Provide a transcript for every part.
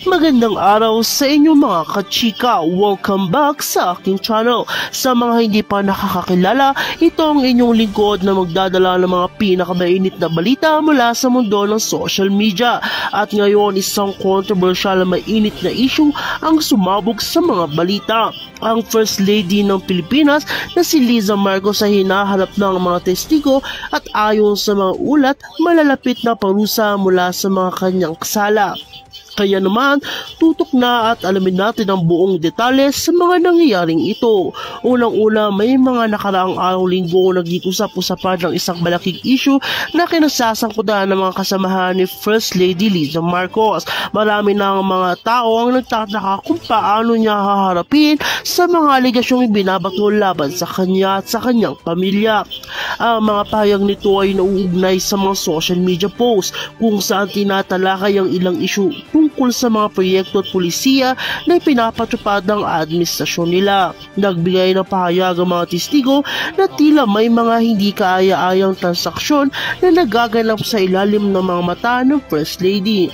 Magandang araw sa inyo mga kachika. Welcome back sa aking channel. Sa mga hindi pa nakakakilala, ito ang inyong lingkod na magdadala ng mga pinakamainit na balita mula sa mundo ng social media. At ngayon, isang controversial na mainit na issue ang sumabog sa mga balita. Ang First Lady ng Pilipinas na si Liza Marcos ay hinaharap ng mga testigo at ayon sa mga ulat, malalapit na parusa mula sa mga kanyang kasala. Kaya naman, tutok na at alamin natin ang buong detalye sa mga nangyayaring ito. Unang-una, may mga nakaraang araw-linggo naging usap-usapan ng isang malaking issue na kinasasangkutan ng mga kasamahan ni First Lady Liza Marcos. Marami ng mga tao ang nagtataka kung paano niya haharapin sa mga aligasyong ibinabato laban sa kanya at sa kanyang pamilya. Ang mga pahayag nito ay nauugnay sa mga social media posts kung saan tinatalakay ang ilang issue tungkol sa mga proyekto at pulisiya na ipinapatupad ng administrasyon nila. Nagbigay ng pahayag ang mga testigo na tila may mga hindi kaaya-ayang transaksyon na nagaganap sa ilalim ng mga mata ng First Lady.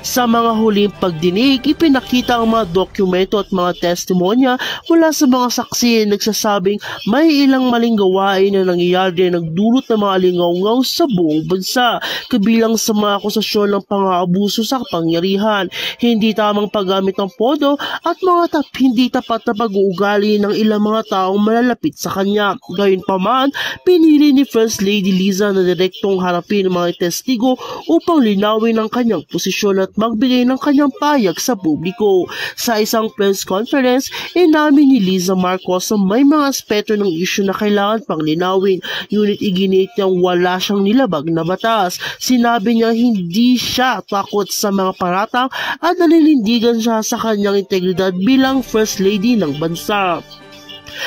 Sa mga huling pagdinig, ipinakita ang mga dokumento at mga testimonya mula sa mga saksi na nagsasabing may ilang maling gawain na nangyayari na nagdulot ng mga lingaw-ngaw sa buong bansa, kabilang sa mga akusasyon ng pang-aabuso sa kapangyarihan, hindi tamang paggamit ng podo at mga hindi tapat na pag-uugali ng ilang mga taong malalapit sa kanya. Gayunpaman, pinili ni First Lady Liza na direktong harapin ang mga testigo upang linawin ang kanyang posisyon at magbigay ng kanyang pahayag sa publiko. Sa isang press conference, inamin ni Liza Marcos na may mga aspeto ng issue na kailangan pang linawin, ngunit iginit niyang wala siyang nilabag na batas. Sinabi niya hindi siya takot sa mga paratang at naninindigan siya sa kanyang integridad bilang First Lady ng bansa.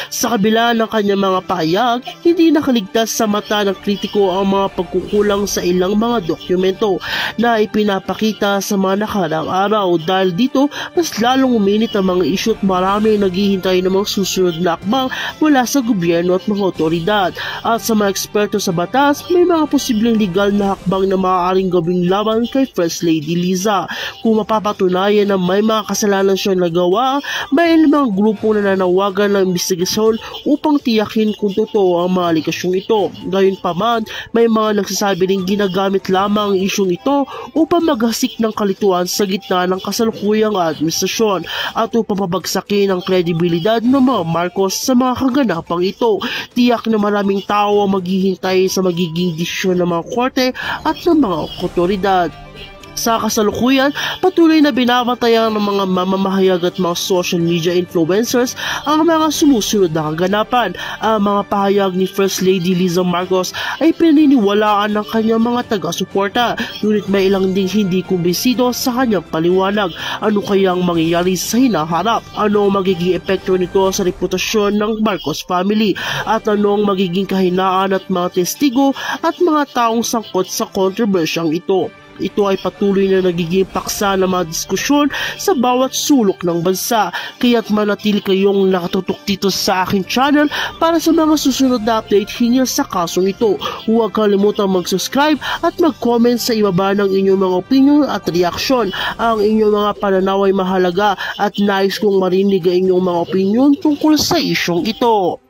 Sa kabila ng kanyang mga pahayag, hindi nakaligtas sa mata ng kritiko ang mga pagkukulang sa ilang mga dokumento na ipinapakita sa mga nakaraang araw. Dahil dito, mas lalong uminit ang mga isyu at marami naghihintay ng mga susunod na akbang mula sa gobyerno at mga otoridad. At sa mga eksperto sa batas, may mga posibleng legal na hakbang na maaaring gawing laban kay First Lady Liza. Kung mapapatunayan na may mga kasalanan siya nagawa, may ilang grupo na nanawagan ng investigasyon upang tiyakin kung totoo ang mga aligasyong ito. Gayunpaman, may mga nagsasabi ring ginagamit lamang ang isyong ito upang maghasik ng kalituan sa gitna ng kasalukuyang administrasyon at upang pabagsakin ang kredibilidad ng mga Marcos sa mga kaganapang ito. Tiyak na maraming tao ang maghihintay sa magiging desisyon ng mga korte at ng mga otoridad. Sa kasalukuyan, patuloy na binabantayan ng mga mamamahayag at mga social media influencers ang mga sumusunod na kaganapan. Ang mga pahayag ni First Lady Liza Marcos ay pininiwalaan ng kanyang mga taga-suporta, ngunit may ilang ding hindi kumbinsido sa kanyang paliwanag. Ano kayang mangyayari sa hinaharap? Ano ang magiging epekto nito sa reputasyon ng Marcos family? At ano ang magiging kahinaan at mga testigo at mga taong sangkot sa kontrobersyang ito? Ito ay patuloy na nagiging paksa ng mga diskusyon sa bawat sulok ng bansa. Kaya't manatili kayong nakatutok dito sa aking channel para sa mga susunod na update hinggil sa kasong ito. Huwag kalimutang mag-subscribe at mag-comment sa ibaba ng inyong mga opinion at reaksyon. Ang inyong mga pananaw ay mahalaga at nais kong marinig ang inyong mga opinion tungkol sa isyong ito.